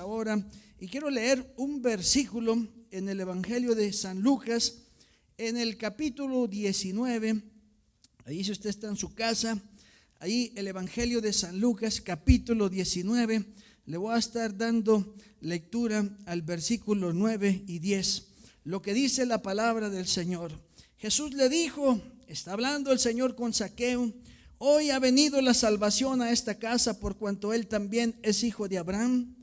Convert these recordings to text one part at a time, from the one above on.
Ahora, y quiero leer un versículo en el Evangelio de San Lucas, en el capítulo 19. Ahí, si usted está en su casa, ahí el Evangelio de San Lucas, capítulo 19, le voy a estar dando lectura al versículo 9 y 10. Lo que dice la palabra del Señor. Jesús le dijo, está hablando el Señor con Zaqueo: hoy ha venido la salvación a esta casa, por cuanto él también es hijo de Abraham.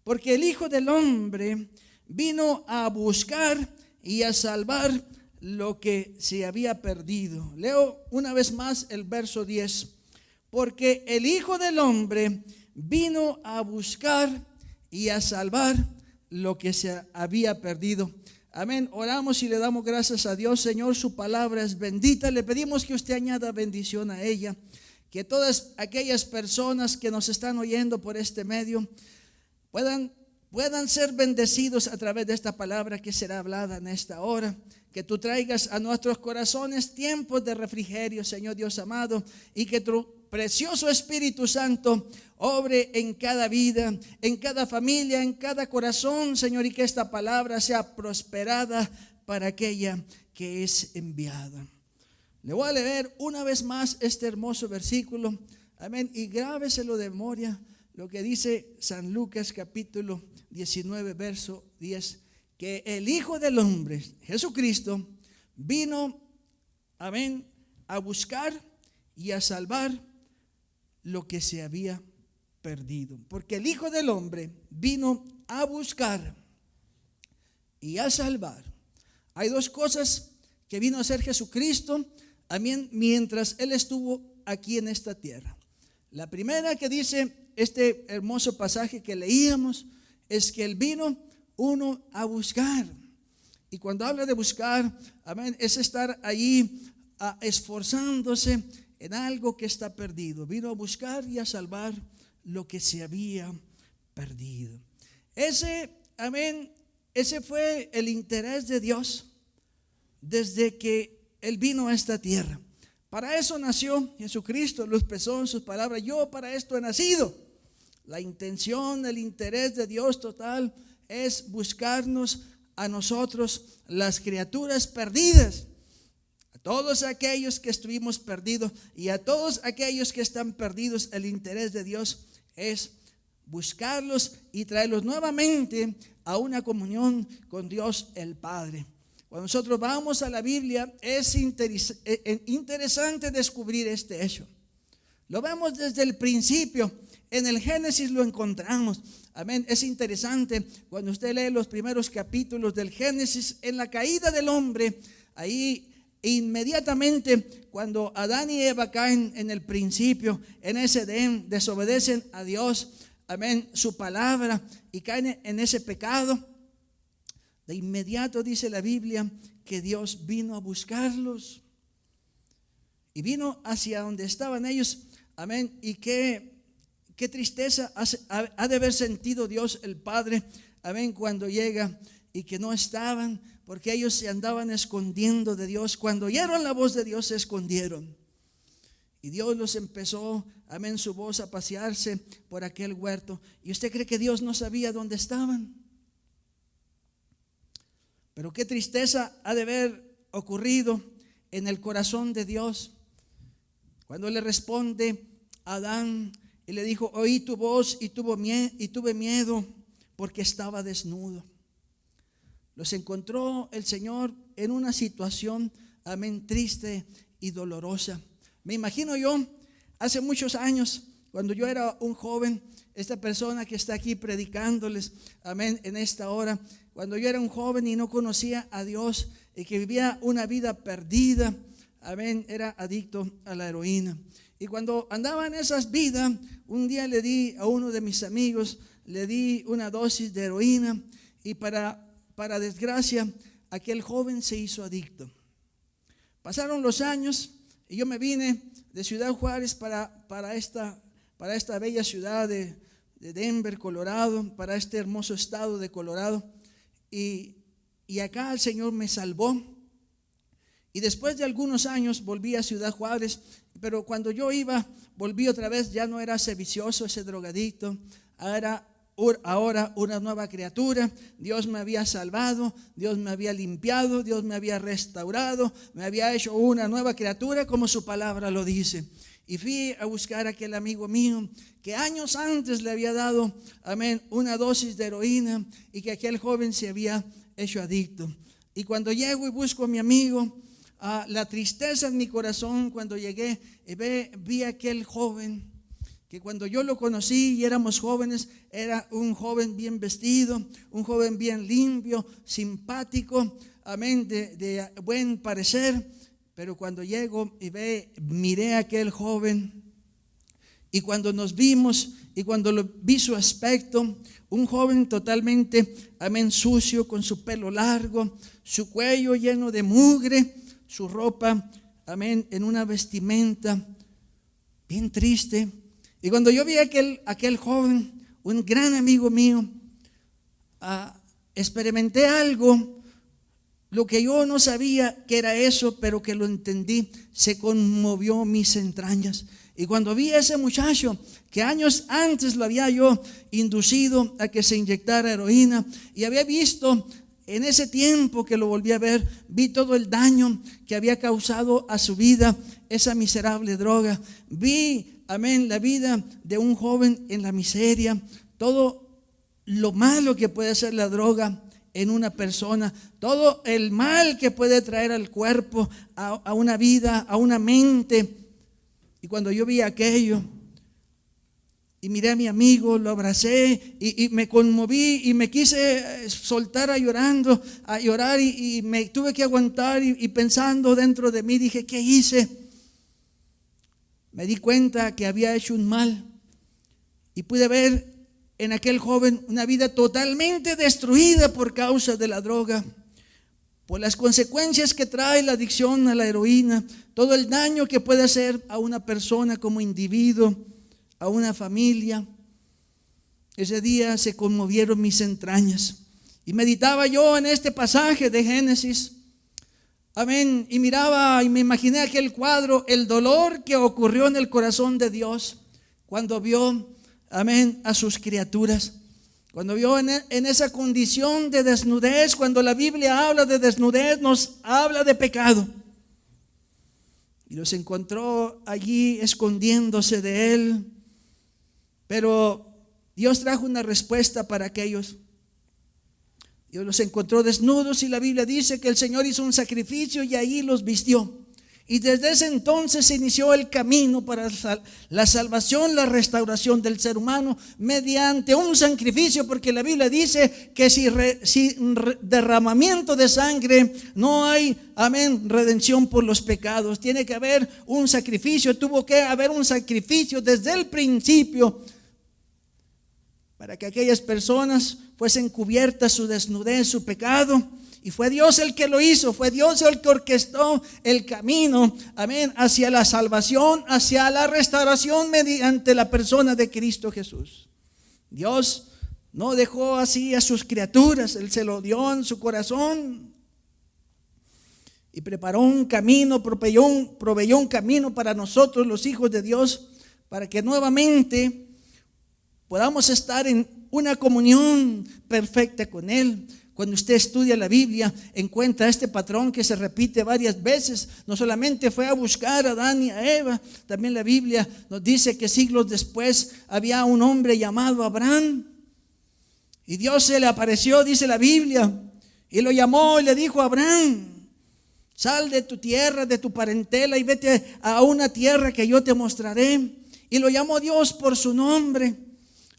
Porque el Hijo del Hombre vino a buscar y a salvar lo que se había perdido. Leo una vez más el verso 10. Porque el Hijo del Hombre vino a buscar y a salvar lo que se había perdido. Amén. Oramos y le damos gracias a Dios. Señor, su palabra es bendita. Le pedimos que usted añada bendición a ella. Que todas aquellas personas que nos están oyendo por este medio puedan ser bendecidos a través de esta palabra que será hablada en esta hora. Que tú traigas a nuestros corazones tiempos de refrigerio, Señor Dios amado, y que tu precioso Espíritu Santo obre en cada vida, en cada familia, en cada corazón, Señor, y que esta palabra sea prosperada para aquella que es enviada. Le voy a leer una vez más este hermoso versículo, amén, y grábeselo de memoria. Lo que dice San Lucas capítulo 19 verso 10, que el Hijo del Hombre, Jesucristo, vino, amén, a buscar y a salvar lo que se había perdido. Porque el Hijo del Hombre vino a buscar y a salvar. Hay dos cosas que vino a hacer Jesucristo, amén, mientras Él estuvo aquí en esta tierra. La primera que dice este hermoso pasaje que leíamos es que Él vino, uno, a buscar. Y cuando habla de buscar, amén, es estar allí esforzándose en algo que está perdido. Vino a buscar y a salvar lo que se había perdido. Amén, ese fue el interés de Dios desde que Él vino a esta tierra. Para eso nació Jesucristo, lo expresó en sus palabras: yo para esto he nacido. La intención, el interés de Dios total es buscarnos a nosotros, las criaturas perdidas, a todos aquellos que estuvimos perdidos y a todos aquellos que están perdidos. El interés de Dios es buscarlos y traerlos nuevamente a una comunión con Dios el Padre. Cuando nosotros vamos a la Biblia, es interesante descubrir este hecho. Lo vemos desde el principio. En el Génesis lo encontramos. Amén. Es interesante cuando usted lee los primeros capítulos del Génesis, en la caída del hombre. Ahí inmediatamente cuando Adán y Eva caen en el principio, en ese Edén, desobedecen a Dios, amén, su palabra, y caen en ese pecado. De inmediato dice la Biblia que Dios vino a buscarlos y vino hacia donde estaban ellos. Amén. Y qué tristeza ha de haber sentido Dios el Padre, amén, cuando llega y que no estaban, porque ellos se andaban escondiendo de Dios. Cuando oyeron la voz de Dios, se escondieron. Y Dios los empezó, amén, su voz, a pasearse por aquel huerto. ¿Y usted cree que Dios no sabía dónde estaban? Pero qué tristeza ha de haber ocurrido en el corazón de Dios cuando le responde a Adán y le dijo: oí tu voz y tuve miedo porque estaba desnudo. Los encontró el Señor en una situación, amén, triste y dolorosa. Me imagino yo, hace muchos años, cuando yo era un joven, esta persona que está aquí predicándoles, amén, en esta hora, cuando yo era un joven y no conocía a Dios y que vivía una vida perdida, amén, era adicto a la heroína. Y cuando andaba en esas vidas, un día le di a uno de mis amigos, le di una dosis de heroína, y para desgracia, aquel joven se hizo adicto. Pasaron los años y yo me vine de Ciudad Juárez para esta bella ciudad de Denver, Colorado, para este hermoso estado de Colorado. Y acá el Señor me salvó. Y después de algunos años volví a Ciudad Juárez, pero cuando yo volví otra vez, ya no era ese vicioso, ese drogadicto, era ahora una nueva criatura. Dios me había salvado, Dios me había limpiado, Dios me había restaurado, me había hecho una nueva criatura como su palabra lo dice. Y fui a buscar a aquel amigo mío que años antes le había dado, amén, una dosis de heroína y que aquel joven se había hecho adicto. Y cuando llego y busco a mi amigo, la tristeza en mi corazón cuando llegué, vi a aquel joven que cuando yo lo conocí y éramos jóvenes, era un joven bien vestido, un joven bien limpio, simpático, amén, de buen parecer. Pero cuando llego y miré a aquel joven, y cuando nos vimos y cuando vi su aspecto, un joven totalmente, amén, sucio, con su pelo largo, su cuello lleno de mugre, su ropa, amén, en una vestimenta bien triste. Y cuando yo vi a aquel joven, un gran amigo mío, experimenté algo, lo que yo no sabía que era eso, pero que lo entendí, se conmovió mis entrañas. Y cuando vi a ese muchacho, que años antes lo había yo inducido a que se inyectara heroína, y había visto en ese tiempo que lo volví a ver, vi todo el daño que había causado a su vida esa miserable droga. Vi, amén, la vida de un joven en la miseria, todo lo malo que puede hacer la droga en una persona, todo el mal que puede traer al cuerpo, a una vida, a una mente. Y cuando yo vi aquello y miré a mi amigo, lo abracé y me conmoví y me quise soltar a llorar y me tuve que aguantar y pensando dentro de mí dije, ¿qué hice? Me di cuenta que había hecho un mal y pude ver en aquel joven una vida totalmente destruida por causa de la droga, por las consecuencias que trae la adicción a la heroína, todo el daño que puede hacer a una persona como individuo, a una familia. Ese día se conmovieron mis entrañas y meditaba yo en este pasaje de Génesis, amén, y miraba y me imaginé aquel cuadro, el dolor que ocurrió en el corazón de Dios cuando vio, amén, a sus criaturas. Cuando vio en esa condición de desnudez, cuando la Biblia habla de desnudez, nos habla de pecado. Y los encontró allí escondiéndose de él. Pero Dios trajo una respuesta para aquellos. Dios los encontró desnudos y la Biblia dice que el Señor hizo un sacrificio y ahí los vistió. Y desde ese entonces se inició el camino para la salvación, la restauración del ser humano mediante un sacrificio, porque la Biblia dice que sin derramamiento de sangre no hay, amén, redención por los pecados. Tiene que haber un sacrificio, tuvo que haber un sacrificio desde el principio para que aquellas personas fuesen cubiertas su desnudez, su pecado. Y fue Dios el que lo hizo, fue Dios el que orquestó el camino, amén, hacia la salvación, hacia la restauración mediante la persona de Cristo Jesús. Dios no dejó así a sus criaturas, Él se lo dio en su corazón y preparó un camino, proveyó un camino para nosotros los hijos de Dios, para que nuevamente podamos estar en una comunión perfecta con Él. Cuando usted estudia la Biblia, encuentra este patrón que se repite varias veces. No solamente fue a buscar a Adán y a Eva, también la Biblia nos dice que siglos después había un hombre llamado Abraham. Y Dios se le apareció, dice la Biblia, y lo llamó y le dijo a Abraham: sal de tu tierra, de tu parentela y vete a una tierra que yo te mostraré. Y lo llamó Dios por su nombre.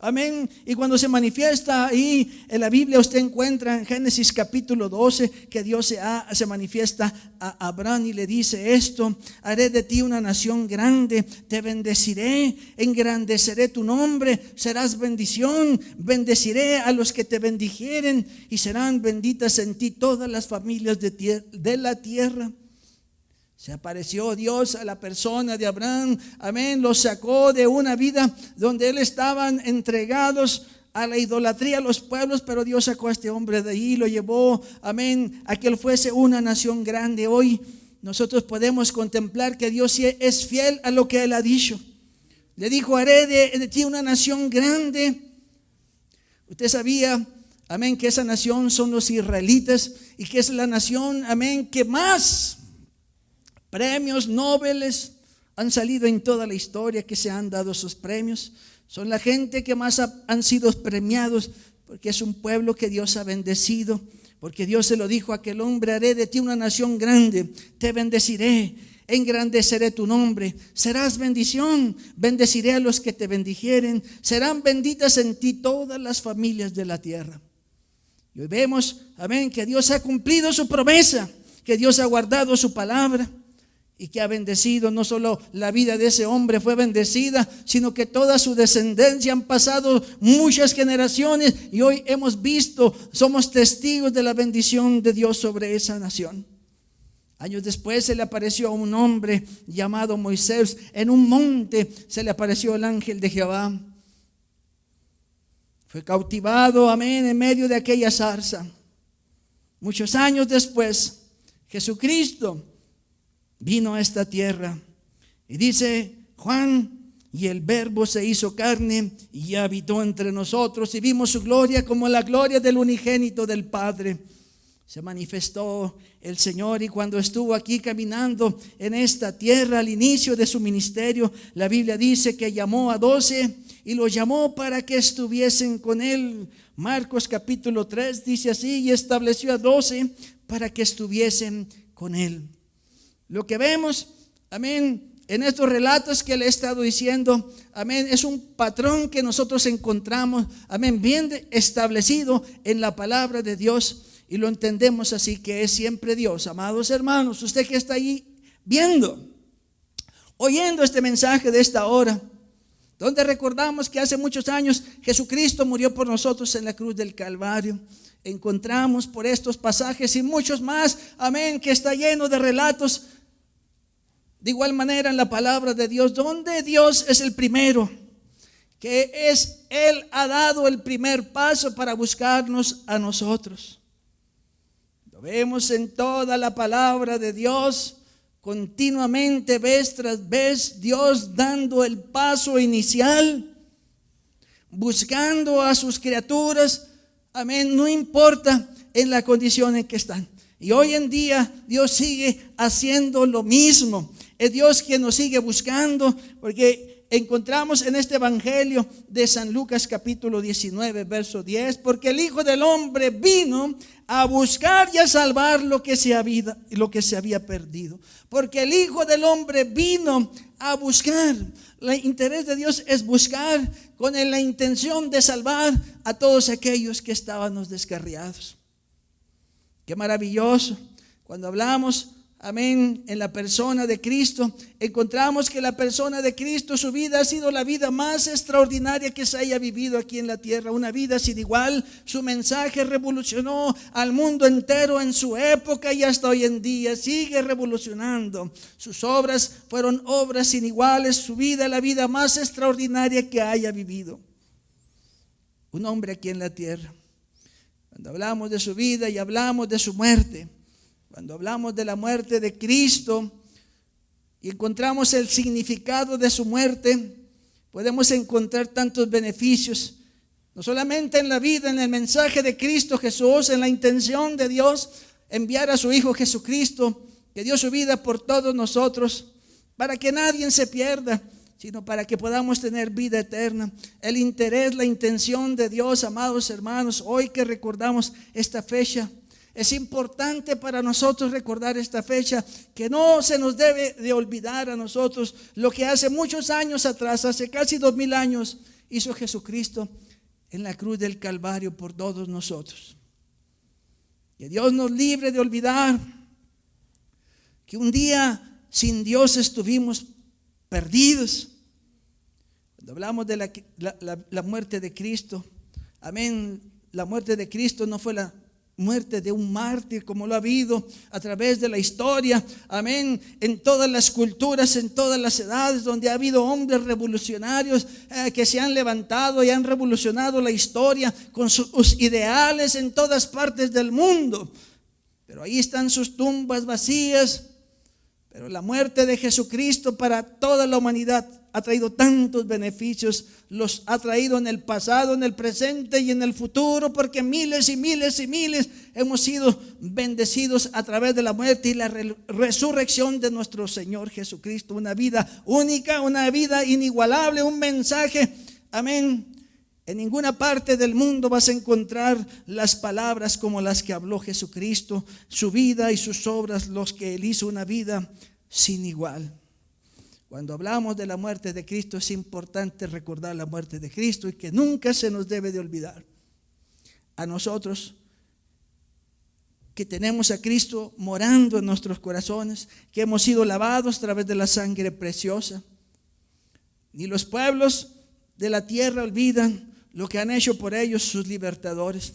Amén. Y cuando se manifiesta ahí en la Biblia, usted encuentra en Génesis capítulo 12 que Dios se manifiesta a Abraham y le dice esto: haré de ti una nación grande, te bendeciré, engrandeceré tu nombre, serás bendición, bendeciré a los que te bendijeren y serán benditas en ti todas las familias de la tierra. Se apareció Dios a la persona de Abraham, amén, lo sacó de una vida donde él estaban entregados a la idolatría a los pueblos, pero Dios sacó a este hombre de ahí, lo llevó, amén, a que él fuese una nación grande. Hoy nosotros podemos contemplar que Dios es fiel a lo que él ha dicho. Le dijo: haré de ti una nación grande. Usted sabía, amén, que esa nación son los israelitas y que es la nación, amén, que más premios Nobel han salido en toda la historia, que se han dado esos premios. Son la gente que más han sido premiados, porque es un pueblo que Dios ha bendecido, porque Dios se lo dijo a aquel hombre: haré de ti una nación grande, te bendeciré, engrandeceré tu nombre, serás bendición, bendeciré a los que te bendijeren, serán benditas en ti todas las familias de la tierra. Y hoy vemos, amén, que Dios ha cumplido su promesa, que Dios ha guardado su palabra y que ha bendecido. No solo la vida de ese hombre fue bendecida, sino que toda su descendencia. Han pasado muchas generaciones y hoy hemos visto, somos testigos de la bendición de Dios sobre esa nación. Años después se le apareció a un hombre llamado Moisés. En un monte se le apareció el ángel de Jehová. Fue cautivado, amén, en medio de aquella zarza. Muchos años después, Jesucristo vino a esta tierra. Y dice Juan: y el Verbo se hizo carne y habitó entre nosotros, y vimos su gloria como la gloria del unigénito del Padre. Se manifestó el Señor, y cuando estuvo aquí caminando en esta tierra al inicio de su ministerio, la Biblia dice que llamó a 12 y los llamó para que estuviesen con él. Marcos capítulo 3 dice así: y estableció a 12 para que estuviesen con él. Lo que vemos, amén, en estos relatos que le he estado diciendo, amén, es un patrón que nosotros encontramos, amén, bien establecido en la palabra de Dios, y lo entendemos así, que es siempre Dios. Amados hermanos, usted que está ahí viendo, oyendo este mensaje de esta hora, donde recordamos que hace muchos años Jesucristo murió por nosotros en la cruz del Calvario, encontramos por estos pasajes y muchos más, amén, que está lleno de relatos. De igual manera en la palabra de Dios, donde Dios es el primero, que es Él ha dado el primer paso para buscarnos a nosotros. Lo vemos en toda la palabra de Dios, continuamente, vez tras vez, Dios dando el paso inicial, buscando a sus criaturas, amén, no importa en la condición en que están. Y hoy en día Dios sigue haciendo lo mismo. Es Dios quien nos sigue buscando, porque encontramos en este evangelio de San Lucas capítulo 19 verso 10, porque el Hijo del Hombre vino a buscar y a salvar lo que se había perdido. Porque el Hijo del Hombre vino a buscar. El interés de Dios es buscar con la intención de salvar a todos aquellos que estábamos descarriados. Qué maravilloso. Cuando hablamos, amén, en la persona de Cristo, encontramos que la persona de Cristo, su vida ha sido la vida más extraordinaria que se haya vivido aquí en la tierra, una vida sin igual. Su mensaje revolucionó al mundo entero en su época y hasta hoy en día sigue revolucionando. Sus obras fueron obras sin iguales, su vida la vida más extraordinaria que haya vivido un hombre aquí en la tierra. Cuando hablamos de su vida y hablamos de su muerte, cuando hablamos de la muerte de Cristo y encontramos el significado de su muerte, podemos encontrar tantos beneficios, no solamente en la vida, en el mensaje de Cristo Jesús, en la intención de Dios, enviar a su Hijo Jesucristo, que dio su vida por todos nosotros, para que nadie se pierda, sino para que podamos tener vida eterna. El interés, la intención de Dios, amados hermanos, hoy que recordamos esta fecha, es importante para nosotros recordar esta fecha, que no se nos debe de olvidar a nosotros lo que hace muchos años atrás, hace casi 2000 años, hizo Jesucristo en la cruz del Calvario por todos nosotros. Que Dios nos libre de olvidar que un día sin Dios estuvimos perdidos. Cuando hablamos de la muerte de Cristo, amén, la muerte de Cristo no fue la muerte de un mártir como lo ha habido a través de la historia, amén, en todas las culturas, en todas las edades, donde ha habido hombres revolucionarios que se han levantado y han revolucionado la historia con sus ideales en todas partes del mundo. Pero ahí están sus tumbas vacías, Pero la muerte de Jesucristo para toda la humanidad ha traído tantos beneficios, los ha traído en el pasado, en el presente y en el futuro, porque miles y miles y miles hemos sido bendecidos a través de la muerte y la resurrección de nuestro Señor Jesucristo. Una vida única, una vida inigualable, un mensaje, amén. En ninguna parte del mundo vas a encontrar las palabras como las que habló Jesucristo, su vida y sus obras, los que Él hizo, una vida sin igual. Cuando hablamos de la muerte de Cristo es importante recordar la muerte de Cristo y que nunca se nos debe de olvidar. A nosotros que tenemos a Cristo morando en nuestros corazones, que hemos sido lavados a través de la sangre preciosa. Ni los pueblos de la tierra olvidan lo que han hecho por ellos sus libertadores.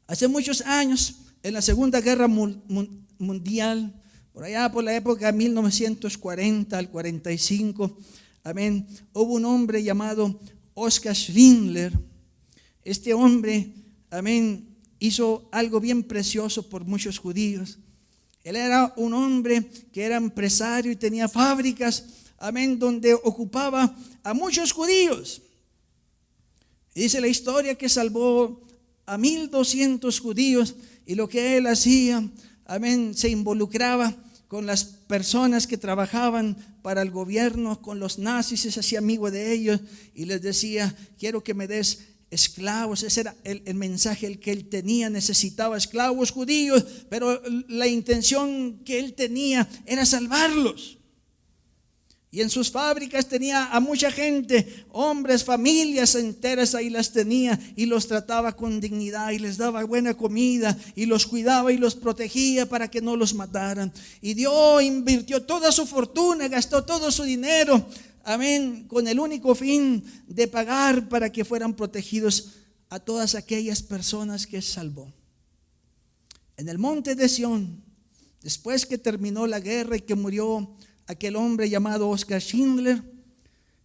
Hace muchos años, en la Segunda Guerra Mundial, por allá por la época 1940 al 45, amén, hubo un hombre llamado Oskar Schindler. Este hombre, amén, hizo algo bien precioso por muchos judíos. Él era un hombre que era empresario y tenía fábricas, amén, donde ocupaba a muchos judíos. Dice la historia que salvó a 1,200 judíos, y lo que él hacía, amén, se involucraba con las personas que trabajaban para el gobierno, con los nazis, se hacía amigo de ellos y les decía: quiero que me des esclavos. Ese era el mensaje el que él tenía. Necesitaba esclavos judíos, pero la intención que él tenía era salvarlos. Y en sus fábricas tenía a mucha gente, hombres, familias enteras, ahí las tenía, y los trataba con dignidad y les daba buena comida y los cuidaba y los protegía para que no los mataran. Y Dios invirtió toda su fortuna, gastó todo su dinero, amén, con el único fin de pagar para que fueran protegidos a todas aquellas personas que salvó. En el monte de Sión, después que terminó la guerra y que murió aquel hombre llamado Oskar Schindler,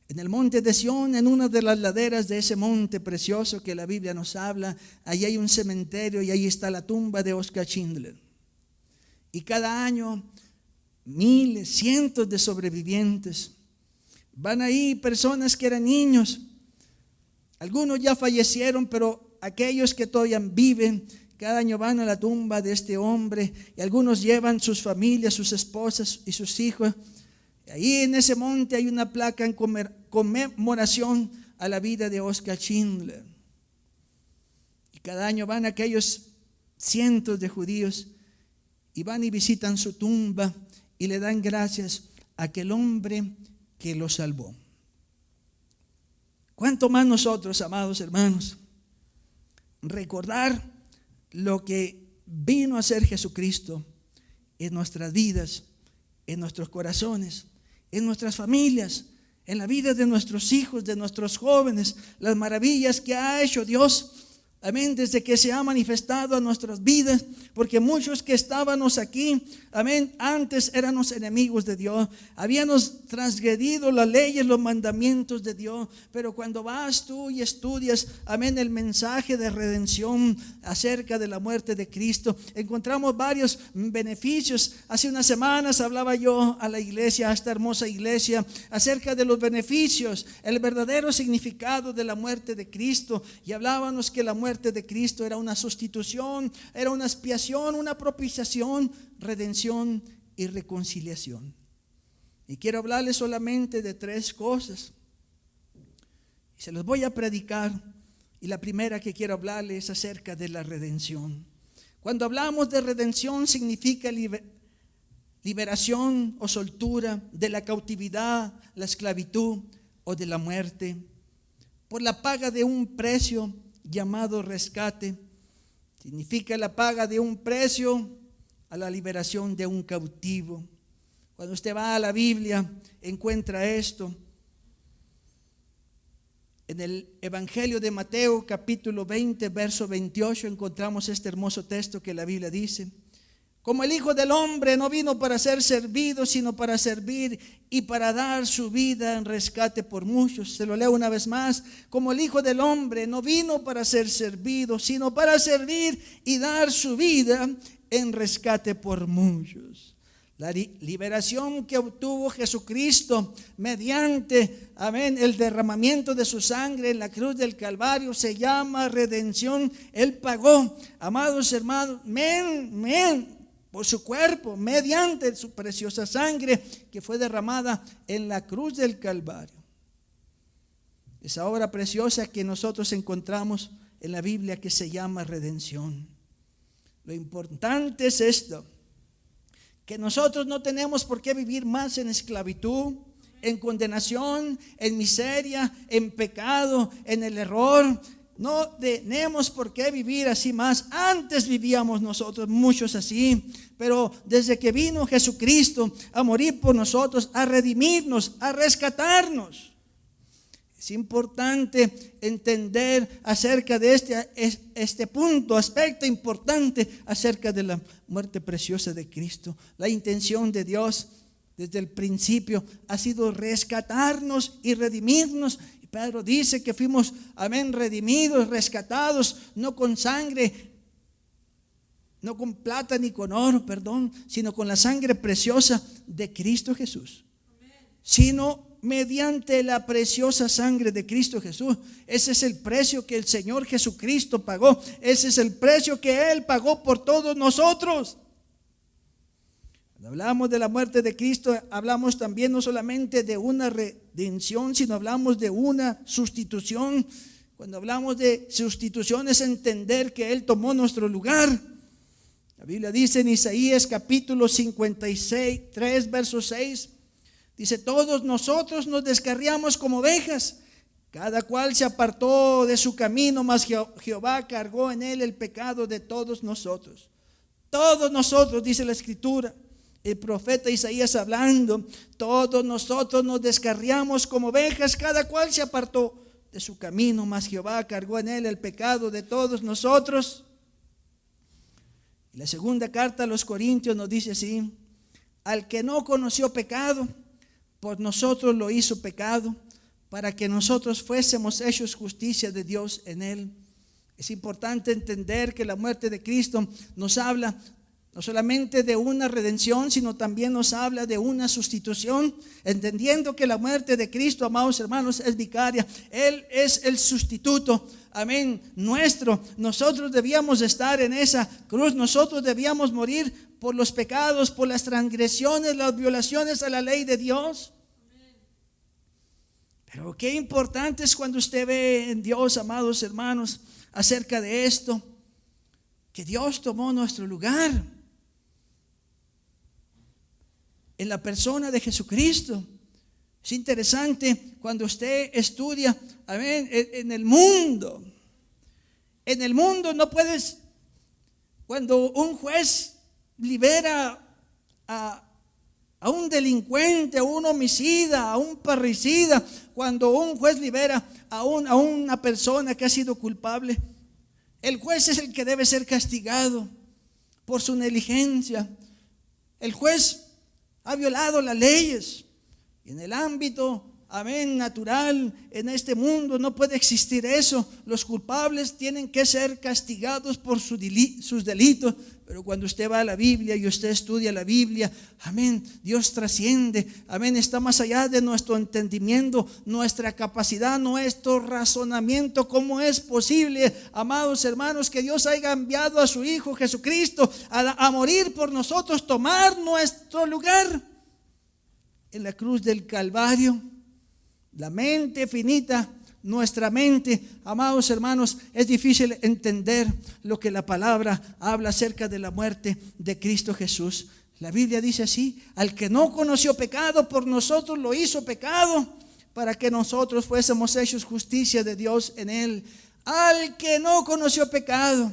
en el monte de Sión, en una de las laderas de ese monte precioso que la Biblia nos habla, allí hay un cementerio y ahí está la tumba de Oskar Schindler. Y cada año miles, cientos de sobrevivientes van ahí, personas que eran niños. Algunos ya fallecieron, pero aquellos que todavía viven, cada año van a la tumba de este hombre, y algunos llevan sus familias, sus esposas y sus hijos. Y ahí en ese monte hay una placa en conmemoración a la vida de Oskar Schindler. Y cada año van aquellos cientos de judíos y van y visitan su tumba y le dan gracias a aquel hombre que lo salvó. ¿Cuánto más nosotros, amados hermanos, recordar lo que vino a hacer Jesucristo en nuestras vidas, en nuestros corazones, en nuestras familias, en la vida de nuestros hijos, de nuestros jóvenes, las maravillas que ha hecho Dios, amén, desde que se ha manifestado a nuestras vidas, porque muchos que estábamos aquí, amén, antes éramos enemigos de Dios, habíamos transgredido las leyes, los mandamientos de Dios, pero cuando vas tú y estudias, amén, el mensaje de redención acerca de la muerte de Cristo, encontramos varios beneficios. Hace unas semanas hablaba yo a la iglesia, a esta hermosa iglesia, acerca de los beneficios, el verdadero significado de la muerte de Cristo, y hablábamos que la muerte de Cristo era una sustitución, era una expiación, una propiciación, redención y reconciliación. Y quiero hablarles solamente de 3 cosas. Y se los voy a predicar. Y la primera que quiero hablarles es acerca de la redención. Cuando hablamos de redención, significa liberación o soltura de la cautividad, la esclavitud o de la muerte, por la paga de un precio llamado rescate. Significa la paga de un precio a la liberación de un cautivo. Cuando usted va a la Biblia, encuentra esto. En el Evangelio de Mateo, capítulo 20, verso 28, encontramos este hermoso texto que la Biblia dice: como el Hijo del Hombre no vino para ser servido, sino para servir y para dar su vida en rescate por muchos. Se lo leo una vez más. Como el Hijo del Hombre no vino para ser servido, sino para servir y dar su vida en rescate por muchos. La liberación que obtuvo Jesucristo mediante, amén, el derramamiento de su sangre en la cruz del Calvario se llama redención. Él pagó, amados hermanos, por su cuerpo, mediante su preciosa sangre que fue derramada en la cruz del Calvario. Esa obra preciosa que nosotros encontramos en la Biblia que se llama redención. Lo importante es esto, que nosotros no tenemos por qué vivir más en esclavitud, en condenación, en miseria, en pecado, en el error. No tenemos por qué vivir así más. Antes vivíamos nosotros muchos así, pero desde que vino Jesucristo a morir por nosotros, a redimirnos, a rescatarnos. Es importante entender acerca de este punto, aspecto importante acerca de la muerte preciosa de Cristo. La intención de Dios desde el principio ha sido rescatarnos y redimirnos. Y Pedro dice que fuimos, amén, redimidos, rescatados, no con sangre, no con plata ni con oro, sino con la sangre preciosa de Cristo Jesús. Sino mediante la preciosa sangre de Cristo Jesús. Ese es el precio que el Señor Jesucristo pagó. Ese es el precio que Él pagó por todos nosotros. Cuando hablamos de la muerte de Cristo, hablamos también no solamente de una redención, sino hablamos de una sustitución. Cuando hablamos de sustitución es entender que Él tomó nuestro lugar. La Biblia dice en Isaías capítulo 56, 3 verso 6, dice: todos nosotros nos descarriamos como ovejas, cada cual se apartó de su camino, mas Jehová cargó en él el pecado de todos nosotros. Todos nosotros, dice la Escritura, el profeta Isaías hablando, todos nosotros nos descarriamos como ovejas, cada cual se apartó de su camino, mas Jehová cargó en él el pecado de todos nosotros. Y la segunda carta a los Corintios nos dice así: al que no conoció pecado, por nosotros lo hizo pecado, para que nosotros fuésemos hechos justicia de Dios en él. Es importante entender que la muerte de Cristo nos habla no solamente de una redención, sino también nos habla de una sustitución, entendiendo que la muerte de Cristo, amados hermanos, es vicaria. Él es el sustituto, amén, nuestro. Nosotros debíamos estar en esa cruz, nosotros debíamos morir por los pecados, por las transgresiones, las violaciones a la ley de Dios. Pero qué importante es cuando usted ve en Dios, amados hermanos, acerca de esto, que Dios tomó nuestro lugar en la persona de Jesucristo. Es interesante cuando usted estudia, amén, en el mundo. En el mundo no puedes, cuando un juez libera a un delincuente, a un homicida, a un parricida, cuando un juez libera a una persona que ha sido culpable, el juez es el que debe ser castigado por su negligencia. El juez ha violado las leyes. Y en el ámbito, amén, natural, en este mundo no puede existir eso. Los culpables tienen que ser castigados por sus delitos. Pero cuando usted va a la Biblia y usted estudia la Biblia, amén, Dios trasciende, amén, está más allá de nuestro entendimiento, nuestra capacidad, nuestro razonamiento. ¿Cómo es posible, amados hermanos, que Dios haya enviado a su Hijo Jesucristo a morir por nosotros, tomar nuestro lugar en la cruz del Calvario? La mente finita, nuestra mente, amados hermanos, es difícil entender lo que la palabra habla acerca de la muerte de Cristo Jesús. La Biblia dice así: al que no conoció pecado, por nosotros lo hizo pecado, para que nosotros fuésemos hechos justicia de Dios en él. Al que no conoció pecado,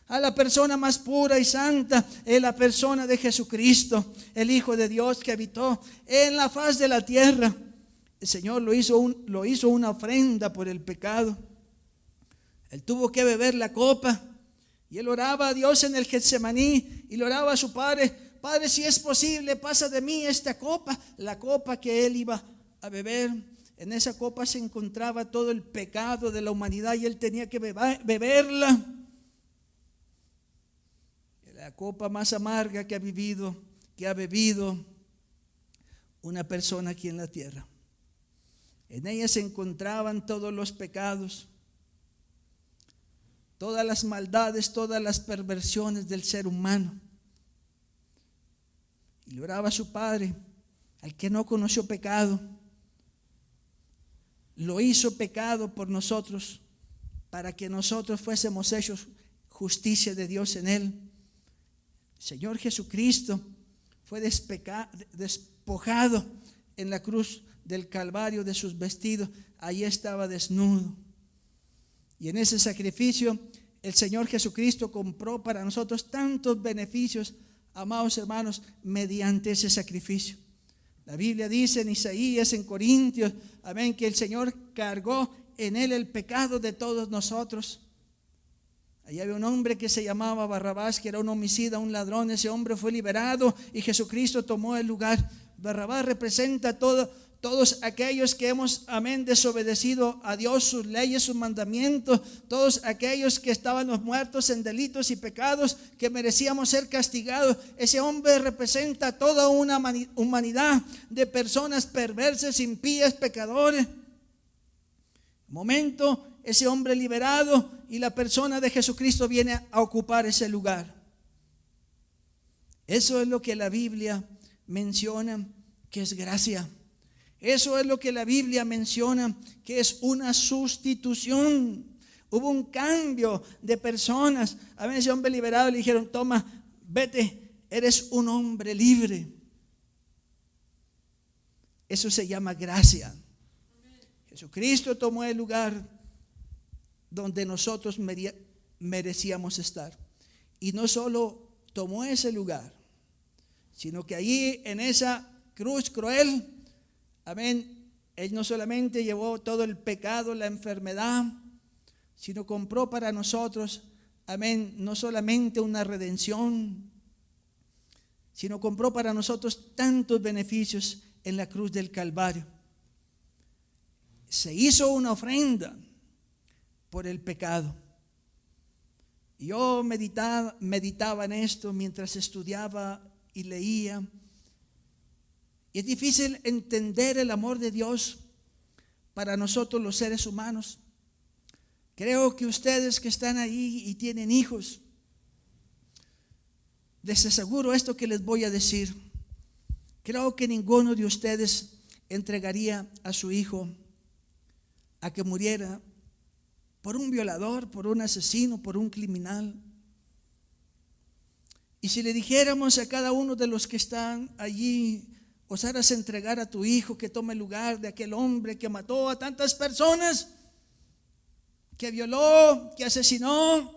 a la persona más pura y santa, en la persona de Jesucristo, el Hijo de Dios que habitó en la faz de la tierra. El Señor lo hizo una ofrenda por el pecado. Él tuvo que beber la copa. Y él oraba a Dios en el Getsemaní. Y le oraba a su Padre: Padre, si es posible, pasa de mí esta copa. La copa que él iba a beber. En esa copa se encontraba todo el pecado de la humanidad. Y él tenía que beberla. La copa más amarga que ha vivido que ha bebido una persona aquí en la tierra. En ella se encontraban todos los pecados, todas las maldades, todas las perversiones del ser humano. Y le oraba a su Padre, al que no conoció pecado, lo hizo pecado por nosotros, para que nosotros fuésemos hechos justicia de Dios en él. Señor Jesucristo fue despojado en la cruz del Calvario de sus vestidos. Allí estaba desnudo. Y en ese sacrificio el Señor Jesucristo compró para nosotros tantos beneficios, amados hermanos, mediante ese sacrificio. La Biblia dice en Isaías, en Corintios, amén, que el Señor cargó en él el pecado de todos nosotros. Allí había un hombre que se llamaba Barrabás, que era un homicida, un ladrón. Ese hombre fue liberado y Jesucristo tomó el lugar. Barrabás representa a todos aquellos que hemos, amén, desobedecido a Dios, sus leyes, sus mandamientos. Todos aquellos que estábamos muertos en delitos y pecados, que merecíamos ser castigados. Ese hombre representa toda una humanidad de personas perversas, impías, pecadores. Momento, ese hombre liberado y la persona de Jesucristo viene a ocupar ese lugar. Eso es lo que la Biblia menciona que es gracia. Eso es lo que la Biblia menciona que es una sustitución. Hubo un cambio de personas. A ese hombre liberado le dijeron: toma, vete, eres un hombre libre. Eso se llama gracia. Jesucristo tomó el lugar donde nosotros merecíamos estar. Y no solo tomó ese lugar, sino que allí en esa cruz cruel, amén, Él no solamente llevó todo el pecado, la enfermedad, sino compró para nosotros, amén, no solamente una redención, sino compró para nosotros tantos beneficios en la cruz del Calvario. Se hizo una ofrenda por el pecado. Y yo meditaba en esto mientras estudiaba y leía. Y es difícil entender el amor de Dios para nosotros los seres humanos. Creo que ustedes que están ahí y tienen hijos, les aseguro esto que les voy a decir. Creo que ninguno de ustedes entregaría a su hijo a que muriera por un violador, por un asesino, por un criminal. Y si le dijéramos a cada uno de los que están allí: osaras entregar a tu hijo que tome el lugar de aquel hombre que mató a tantas personas, que violó, que asesinó,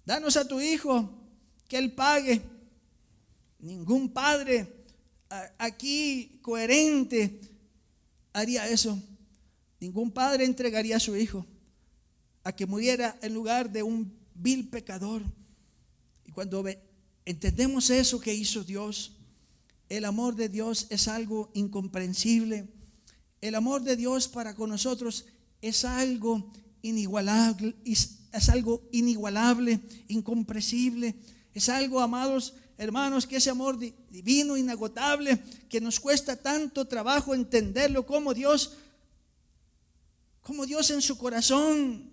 danos a tu hijo, que él pague. Ningún padre aquí coherente haría eso. Ningún padre entregaría a su hijo a que muriera en lugar de un vil pecador. Y cuando entendemos eso que hizo Dios, el amor de Dios es algo incomprensible. El amor de Dios para con nosotros es algo inigualable, incomprensible. Es algo, amados hermanos, que ese amor divino, inagotable, que nos cuesta tanto trabajo entenderlo, como Dios en su corazón,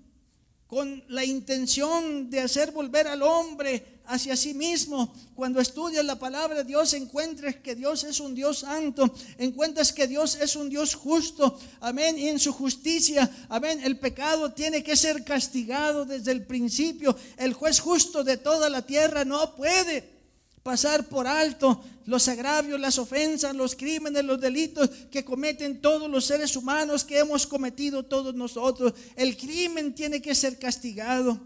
con la intención de hacer volver al hombre hacia sí mismo. Cuando estudias la palabra de Dios, encuentras que Dios es un Dios santo, encuentras que Dios es un Dios justo, amén, y en su justicia, amén, el pecado tiene que ser castigado desde el principio. El juez justo de toda la tierra no puede pasar por alto los agravios, las ofensas, los crímenes, los delitos que cometen todos los seres humanos, que hemos cometido todos nosotros. El crimen tiene que ser castigado.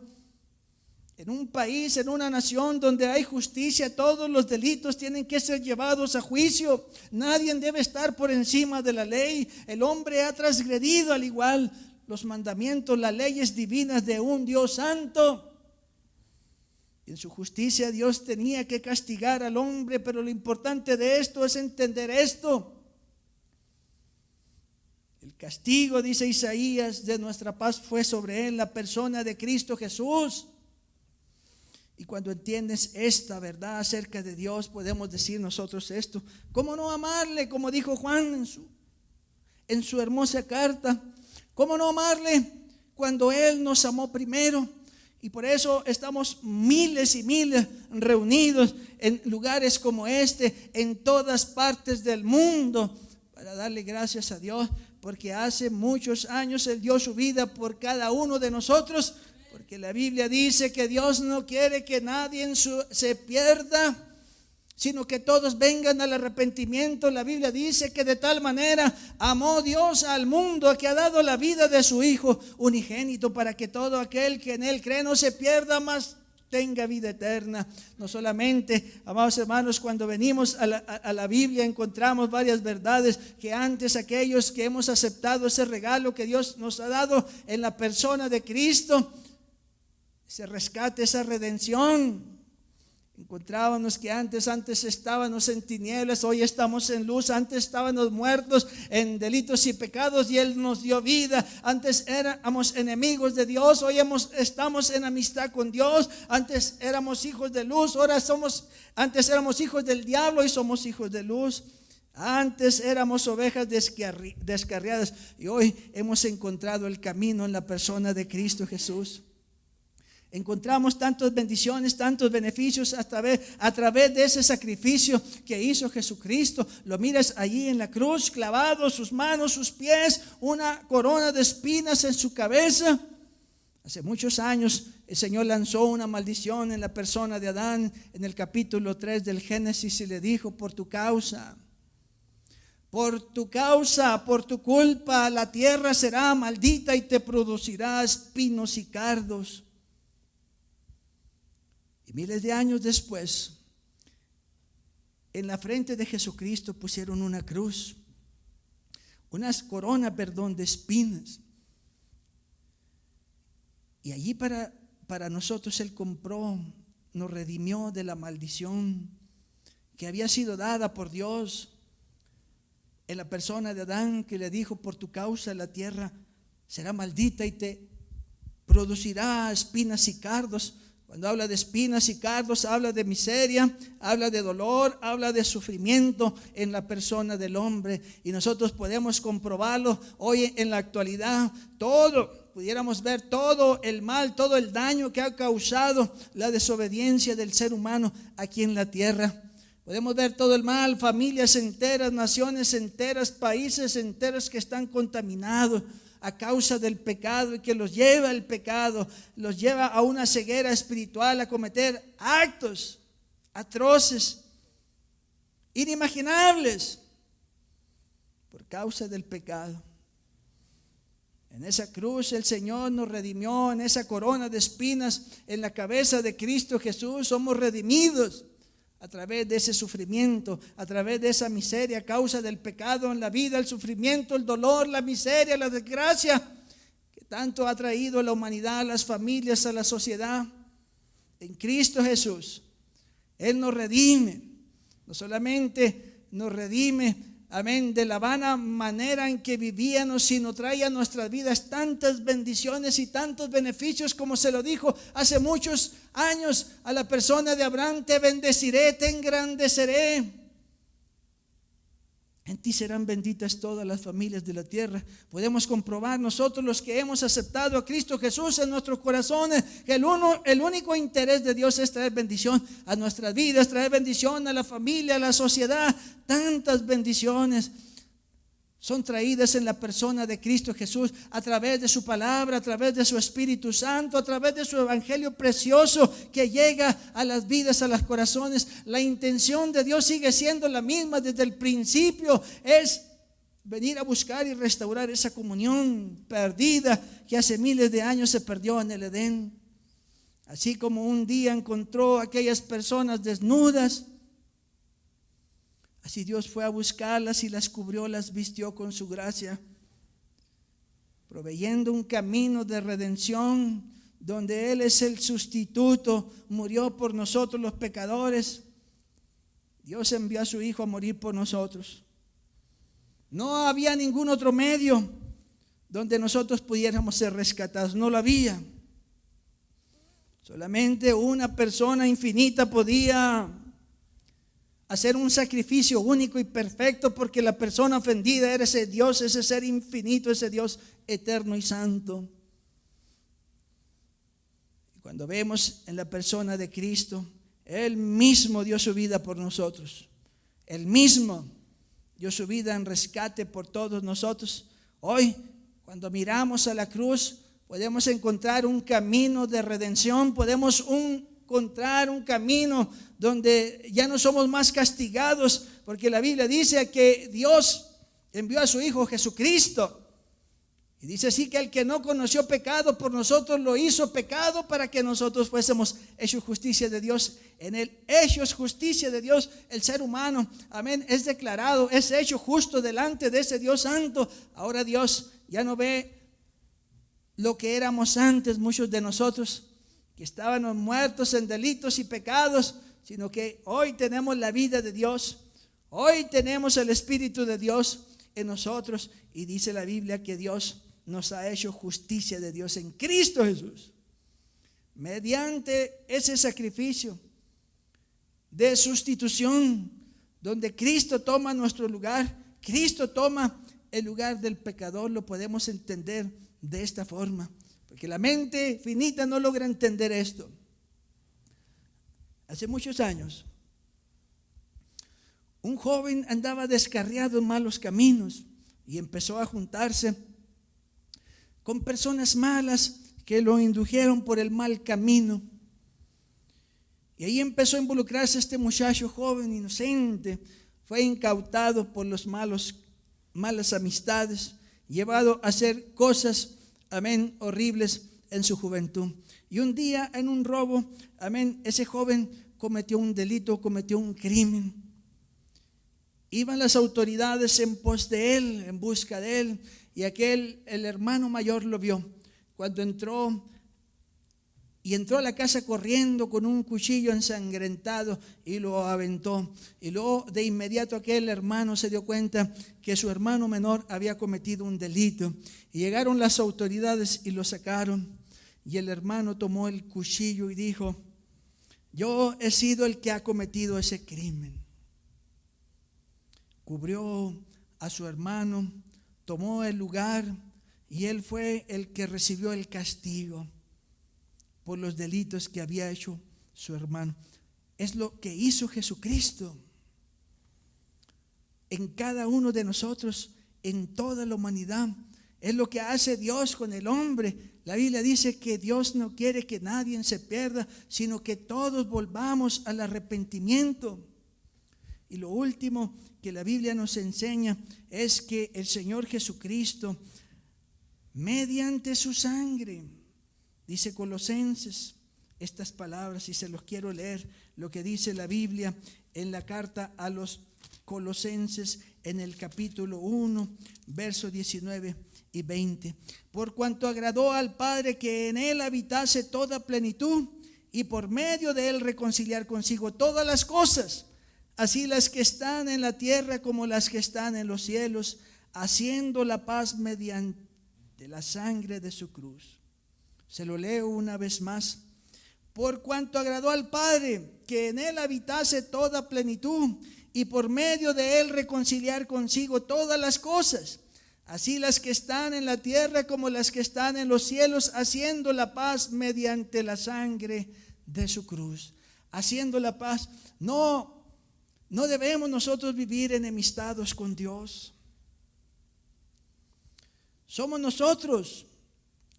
En un país, en una nación donde hay justicia, todos los delitos tienen que ser llevados a juicio. Nadie debe estar por encima de la ley. El hombre ha transgredido al igual los mandamientos, las leyes divinas de un Dios santo. En su justicia Dios tenía que castigar al hombre, pero lo importante de esto es entender esto. El castigo, dice Isaías, de nuestra paz fue sobre él, la persona de Cristo Jesús. Y cuando entiendes esta verdad acerca de Dios, podemos decir nosotros esto: ¿cómo no amarle? Como dijo Juan en su hermosa carta. ¿Cómo no amarle cuando Él nos amó primero? Y por eso estamos miles y miles reunidos en lugares como este, en todas partes del mundo, para darle gracias a Dios, porque hace muchos años Él dio su vida por cada uno de nosotros, porque la Biblia dice que Dios no quiere que nadie se pierda, sino que todos vengan al arrepentimiento. La Biblia dice que de tal manera amó Dios al mundo, que ha dado la vida de su Hijo unigénito, para que todo aquel que en Él cree no se pierda, mas tenga vida eterna. No solamente, amados hermanos, cuando venimos a la Biblia encontramos varias verdades que antes aquellos que hemos aceptado ese regalo que Dios nos ha dado en la persona de Cristo, ese rescate, esa redención. Encontrábamos que antes estábamos en tinieblas, hoy estamos en luz. Antes estábamos muertos en delitos y pecados y Él nos dio vida. Antes éramos enemigos de Dios, hoy estamos en amistad con Dios. Antes éramos hijos de luz, antes éramos hijos del diablo y somos hijos de luz. Antes éramos ovejas descarriadas y hoy hemos encontrado el camino en la persona de Cristo Jesús. Encontramos tantas bendiciones, tantos beneficios a través de ese sacrificio que hizo Jesucristo. Lo miras allí en la cruz, clavado, sus manos, sus pies, una corona de espinas en su cabeza. Hace muchos años el Señor lanzó una maldición en la persona de Adán en el capítulo 3 del Génesis y le dijo: por tu causa, por tu culpa, la tierra será maldita y te producirá espinos y cardos. Y miles de años después, en la frente de Jesucristo pusieron una cruz, unas coronas, de espinas. Y allí para nosotros Él compró, nos redimió de la maldición que había sido dada por Dios en la persona de Adán, que le dijo: por tu causa la tierra será maldita y te producirá espinas y cardos. Cuando habla de espinas y cardos, habla de miseria, habla de dolor, habla de sufrimiento en la persona del hombre. Y nosotros podemos comprobarlo hoy en la actualidad. Pudiéramos ver todo el mal, todo el daño que ha causado la desobediencia del ser humano aquí en la tierra. Podemos ver todo el mal, familias enteras, naciones enteras, países enteros que están contaminados a causa del pecado, y que los lleva el pecado, los lleva a una ceguera espiritual, a cometer actos atroces, inimaginables, por causa del pecado. En esa cruz el Señor nos redimió, en esa corona de espinas en la cabeza de Cristo Jesús somos redimidos. A través de ese sufrimiento, a través de esa miseria, a causa del pecado en la vida, el sufrimiento, el dolor, la miseria, la desgracia que tanto ha traído a la humanidad, a las familias, a la sociedad. En Cristo Jesús, Él nos redime. No solamente nos redime, amén, de la vana manera en que vivíamos, sino trae a nuestras vidas tantas bendiciones y tantos beneficios, como se lo dijo hace muchos años a la persona de Abraham: te bendeciré, te engrandeceré. En ti serán benditas todas las familias de la tierra. Podemos comprobar nosotros, los que hemos aceptado a Cristo Jesús en nuestros corazones, que el único interés de Dios es traer bendición a nuestras vidas, traer bendición a la familia, a la sociedad. Tantas bendiciones son traídas en la persona de Cristo Jesús, a través de su palabra, a través de su Espíritu Santo, a través de su evangelio precioso que llega a las vidas, a los corazones. La intención de Dios sigue siendo la misma desde el principio: es venir a buscar y restaurar esa comunión perdida que hace miles de años se perdió en el Edén. Así como un día encontró a aquellas personas desnudas, así Dios fue a buscarlas y las cubrió, las vistió con su gracia, proveyendo un camino de redención donde Él es el sustituto, murió por nosotros los pecadores. Dios envió a su Hijo a morir por nosotros. No había ningún otro medio donde nosotros pudiéramos ser rescatados, no lo había. Solamente una persona infinita podía hacer un sacrificio único y perfecto, porque la persona ofendida era ese Dios, ese ser infinito, ese Dios eterno y santo. Y cuando vemos en la persona de Cristo, Él mismo dio su vida por nosotros. Él mismo dio su vida en rescate por todos nosotros. Hoy, cuando miramos a la cruz, podemos encontrar un camino de redención, podemos encontrar un camino donde ya no somos más castigados, porque la Biblia dice que Dios envió a su Hijo Jesucristo. Y dice así que el que no conoció pecado por nosotros lo hizo pecado para que nosotros fuésemos hechos justicia de Dios. En el hechos justicia de Dios, el ser humano, amén, es declarado, es hecho justo delante de ese Dios santo. Ahora Dios ya no ve lo que éramos antes, muchos de nosotros, que estábamos muertos en delitos y pecados, sino que hoy tenemos la vida de Dios, hoy tenemos el Espíritu de Dios en nosotros, y dice la Biblia que Dios nos ha hecho justicia de Dios en Cristo Jesús, mediante ese sacrificio de sustitución, donde Cristo toma nuestro lugar, Cristo toma el lugar del pecador. Lo podemos entender de esta forma, porque la mente finita no logra entender esto. Hace muchos años, un joven andaba descarriado en malos caminos y empezó a juntarse con personas malas que lo indujeron por el mal camino. Y ahí empezó a involucrarse este muchacho joven, inocente. Fue incautado por los malas amistades, llevado a hacer cosas, amén, horribles en su juventud. Y un día en un robo, amén, ese joven cometió un delito, cometió un crimen. Iban las autoridades en pos de él, en busca de él, y el hermano mayor lo vio. Cuando entró a la casa corriendo con un cuchillo ensangrentado y lo aventó. Y luego de inmediato aquel hermano se dio cuenta que su hermano menor había cometido un delito. Y llegaron las autoridades y lo sacaron. Y el hermano tomó el cuchillo y dijo: yo he sido el que ha cometido ese crimen. Cubrió a su hermano, tomó el lugar, y él fue el que recibió el castigo por los delitos que había hecho su hermano. Es lo que hizo Jesucristo en cada uno de nosotros, en toda la humanidad. Es lo que hace Dios con el hombre. La Biblia dice que Dios no quiere que nadie se pierda, sino que todos volvamos al arrepentimiento. Y lo último que la Biblia nos enseña es que el Señor Jesucristo, mediante su sangre, dice Colosenses estas palabras, y se los quiero leer, lo que dice la Biblia en la carta a los Colosenses, en el capítulo 1, versos 19 y 20. Por cuanto agradó al Padre que en él habitase toda plenitud, y por medio de él reconciliar consigo todas las cosas, así las que están en la tierra como las que están en los cielos, haciendo la paz mediante la sangre de su cruz. Se lo leo una vez más. Por cuanto agradó al Padre que en él habitase toda plenitud, y por medio de él reconciliar consigo todas las cosas, así las que están en la tierra como las que están en los cielos, haciendo la paz mediante la sangre de su cruz. Haciendo la paz. No debemos nosotros vivir enemistados con Dios. Somos nosotros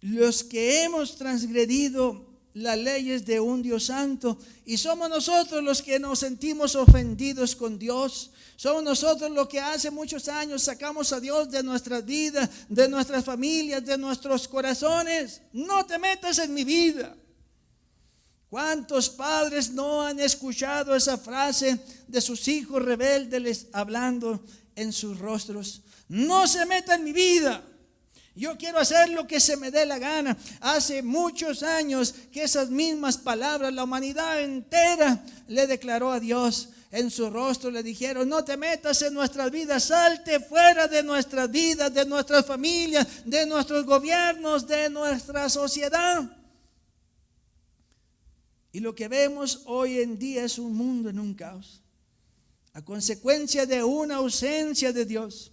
los que hemos transgredido las leyes de un Dios santo, y somos nosotros los que nos sentimos ofendidos con Dios. Somos nosotros los que hace muchos años sacamos a Dios de nuestras vidas, de nuestras familias, de nuestros corazones. No te metas en mi vida. ¿Cuántos padres no han escuchado esa frase de sus hijos rebeldes hablando en sus rostros? No se meta en mi vida. Yo quiero hacer lo que se me dé la gana. Hace muchos años que esas mismas palabras la humanidad entera le declaró a Dios. En su rostro le dijeron: no te metas en nuestras vidas, salte fuera de nuestras vidas, de nuestras familias, de nuestros gobiernos, de nuestra sociedad. Y lo que vemos hoy en día es un mundo en un caos, a consecuencia de una ausencia de Dios.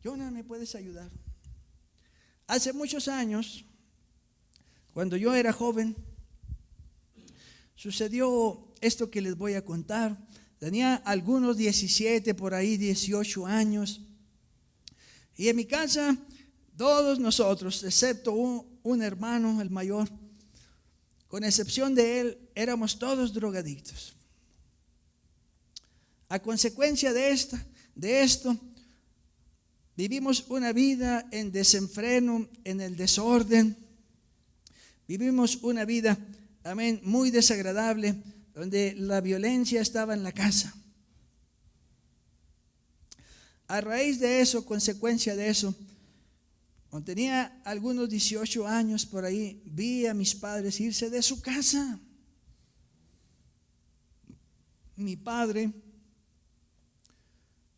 Jonah, ¿me puedes ayudar? Hace muchos años, cuando yo era joven, sucedió esto que les voy a contar. Tenía algunos 17, por ahí 18 años. Y en mi casa, todos nosotros, excepto un hermano, el mayor, con excepción de él, éramos todos drogadictos. A consecuencia de esto, vivimos una vida en desenfreno, en el desorden. Vivimos una vida, amén, muy desagradable, donde la violencia estaba en la casa. A raíz de eso, consecuencia de eso, cuando tenía algunos 18 años por ahí, vi a mis padres irse de su casa. Mi padre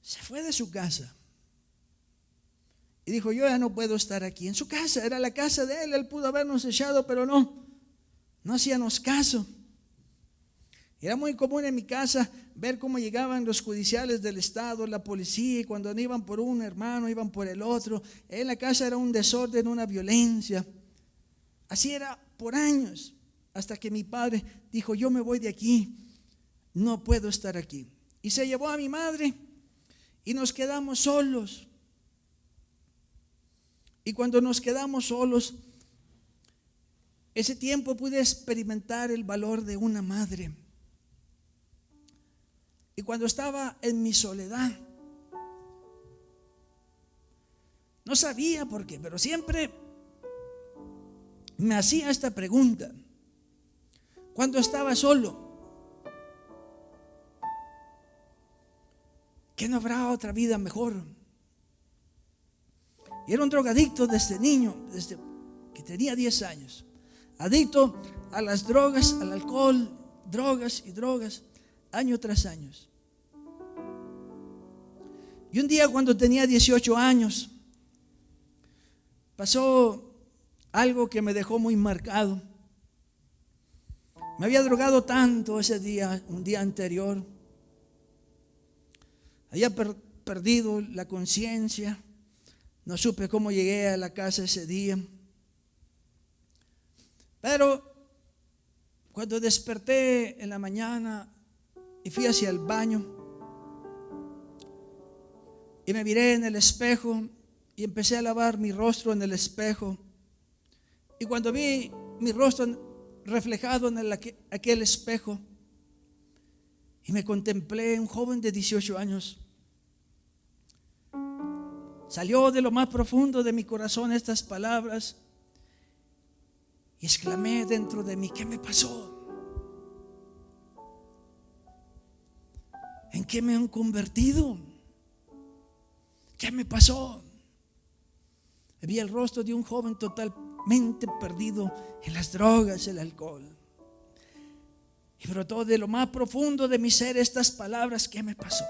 se fue de su casa y dijo: yo ya no puedo estar aquí. En su casa, era la casa de él pudo habernos echado, pero no hacíamos caso. Era muy común en mi casa ver cómo llegaban los judiciales del estado, la policía, y cuando no iban por un hermano, iban por el otro. En la casa era un desorden, una violencia. Así era por años, hasta que mi padre dijo: yo me voy de aquí, no puedo estar aquí. Y se llevó a mi madre y nos quedamos solos. Y cuando nos quedamos solos, ese tiempo pude experimentar el valor de una madre. Y cuando estaba en mi soledad, no sabía por qué, pero siempre me hacía esta pregunta. Cuando estaba solo, ¿qué no habrá otra vida mejor? Y era un drogadicto desde niño, desde que tenía 10 años. Adicto a las drogas, al alcohol, drogas y drogas, año tras año. Y un día, cuando tenía 18 años, pasó algo que me dejó muy marcado. Me había drogado tanto ese día, un día anterior. Había perdido la conciencia. No supe cómo llegué a la casa ese día. Pero cuando desperté en la mañana y fui hacia el baño y me miré en el espejo y empecé a lavar mi rostro en el espejo, y cuando vi mi rostro reflejado en aquel espejo y me contemplé, un joven de 18 años, salió de lo más profundo de mi corazón estas palabras y exclamé dentro de mí: ¿qué me pasó? ¿En qué me han convertido? ¿Qué me pasó? Vi el rostro de un joven totalmente perdido en las drogas, el alcohol. Y brotó de lo más profundo de mi ser estas palabras: ¿qué me pasó?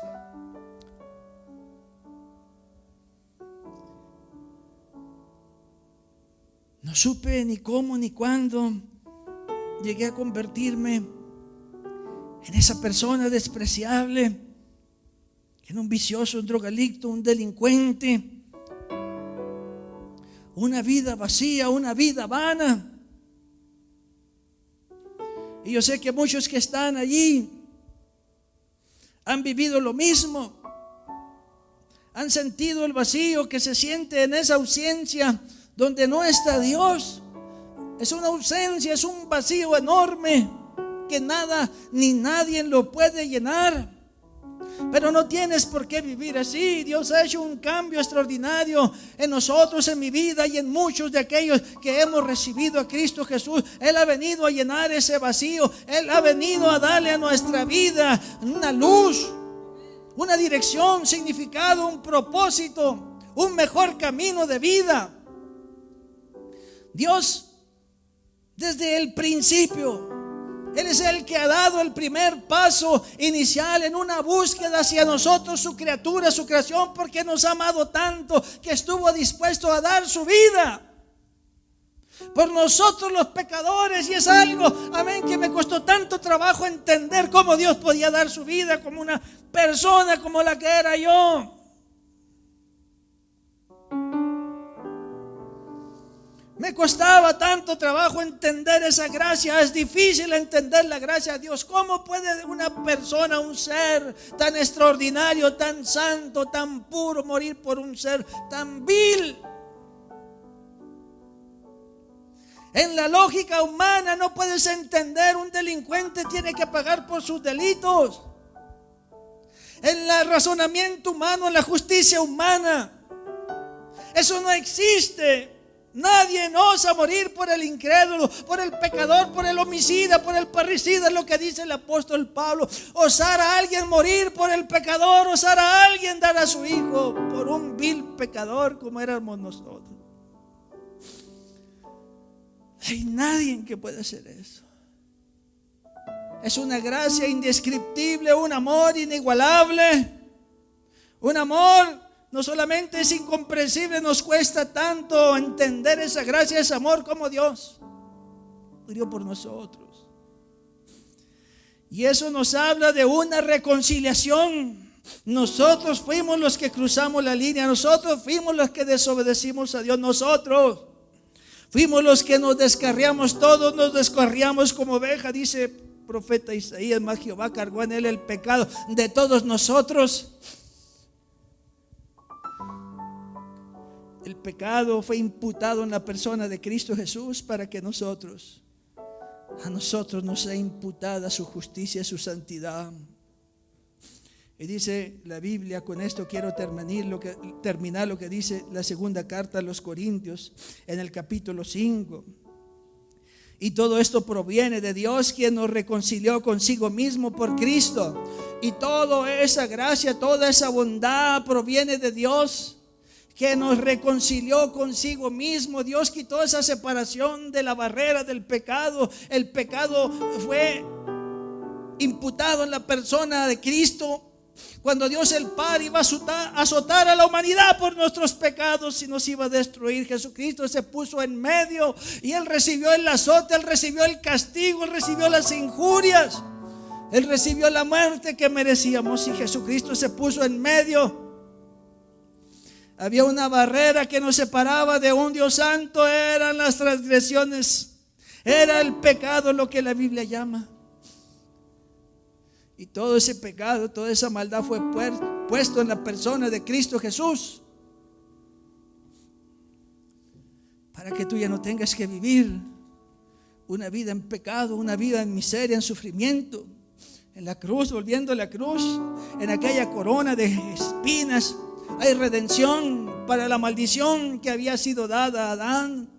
No supe ni cómo ni cuándo llegué a convertirme en esa persona despreciable, en un vicioso, un drogadicto, un delincuente, una vida vacía, una vida vana. Y yo sé que muchos que están allí han vivido lo mismo, han sentido el vacío que se siente en esa ausencia donde no está Dios. Es una ausencia, es un vacío enorme que nada ni nadie lo puede llenar. Pero no tienes por qué vivir así. Dios ha hecho un cambio extraordinario en nosotros, en mi vida y en muchos de aquellos que hemos recibido a Cristo Jesús. Él ha venido a llenar ese vacío. Él ha venido a darle a nuestra vida una luz, una dirección, significado, un propósito, un mejor camino de vida. Dios, desde el principio, Él es el que ha dado el primer paso inicial en una búsqueda hacia nosotros, su criatura, su creación, porque nos ha amado tanto que estuvo dispuesto a dar su vida. por nosotros los pecadores. Y es algo, amén, que me costó tanto trabajo entender cómo Dios podía dar su vida como una persona como la que era yo. Me costaba tanto trabajo entender esa gracia. Es difícil entender la gracia de Dios. ¿Cómo puede una persona, un ser tan extraordinario, tan santo, tan puro, morir por un ser tan vil? En la lógica humana no puedes entender. Un delincuente tiene que pagar por sus delitos. En el razonamiento humano, en la justicia humana, eso no existe. Nadie osa morir por el incrédulo, por el pecador, por el homicida, por el parricida. Es lo que dice el apóstol Pablo. Osar a alguien morir por el pecador, osar a alguien dar a su hijo por un vil pecador como éramos nosotros. Hay nadie que pueda hacer eso. Es una gracia indescriptible, un amor inigualable. Un amor no solamente es incomprensible, nos cuesta tanto entender esa gracia, ese amor, como Dios murió por nosotros. Y eso nos habla de una reconciliación. Nosotros fuimos los que cruzamos la línea, nosotros fuimos los que desobedecimos a Dios, nosotros fuimos los que nos descarriamos, todos nos descarriamos como oveja, dice el profeta Isaías, mas Jehová cargó en él el pecado de todos nosotros. El pecado fue imputado en la persona de Cristo Jesús para que a nosotros nos sea imputada su justicia, su santidad. Y dice la Biblia, con esto quiero terminar lo que dice la segunda carta a los Corintios en el capítulo 5. Y todo esto proviene de Dios, quien nos reconcilió consigo mismo por Cristo. Y toda esa gracia, toda esa bondad proviene de Dios, que nos reconcilió consigo mismo. Dios quitó esa separación de la barrera del pecado. El pecado fue imputado en la persona de Cristo. Cuando Dios el Padre iba a azotar a la humanidad por nuestros pecados y nos iba a destruir, Jesucristo se puso en medio y Él recibió el azote, Él recibió el castigo, Él recibió las injurias, Él recibió la muerte que merecíamos, y Jesucristo se puso en medio. Había una barrera que nos separaba de un Dios santo, eran las transgresiones, era el pecado, lo que la Biblia llama. Y todo ese pecado, toda esa maldad fue puesto en la persona de Cristo Jesús, para que tú ya no tengas que vivir una vida en pecado, una vida en miseria, en sufrimiento. En la cruz, volviendo a la cruz, en aquella corona de espinas, hay redención para la maldición que había sido dada a Adán.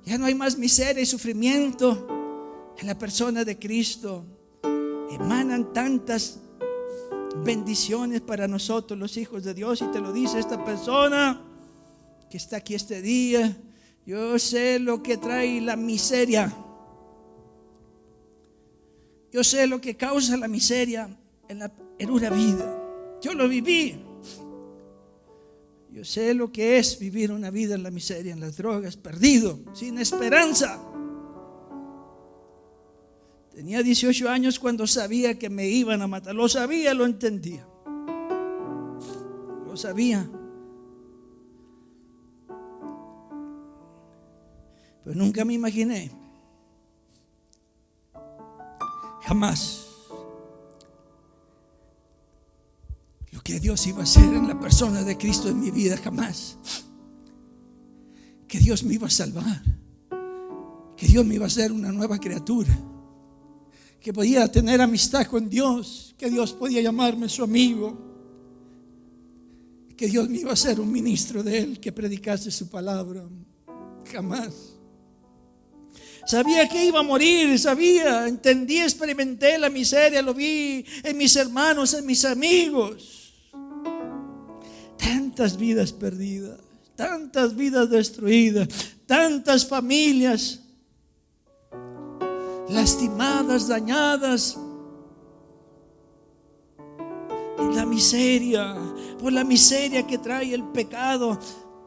Ya no hay más miseria y sufrimiento en la persona de Cristo. Emanan tantas bendiciones para nosotros, los hijos de Dios. Y te lo dice esta persona que está aquí este día. Yo sé lo que trae la miseria. Yo sé lo que causa la miseria en una vida. Yo lo viví. Yo sé lo que es vivir una vida en la miseria, en las drogas, perdido, sin esperanza. Tenía 18 años cuando sabía que me iban a matar. Lo sabía, lo entendía. Lo sabía. Pero nunca me imaginé, jamás, lo que Dios iba a hacer en la persona de Cristo en mi vida. Jamás. Que Dios me iba a salvar, que Dios me iba a hacer una nueva criatura, que podía tener amistad con Dios, que Dios podía llamarme su amigo, que Dios me iba a ser un ministro de Él, que predicase su palabra. Jamás. Sabía que iba a morir, sabía, entendí, experimenté la miseria, lo vi en mis hermanos, en mis amigos. Tantas vidas perdidas, tantas vidas destruidas, tantas familias lastimadas, dañadas, en la miseria, por la miseria que trae el pecado.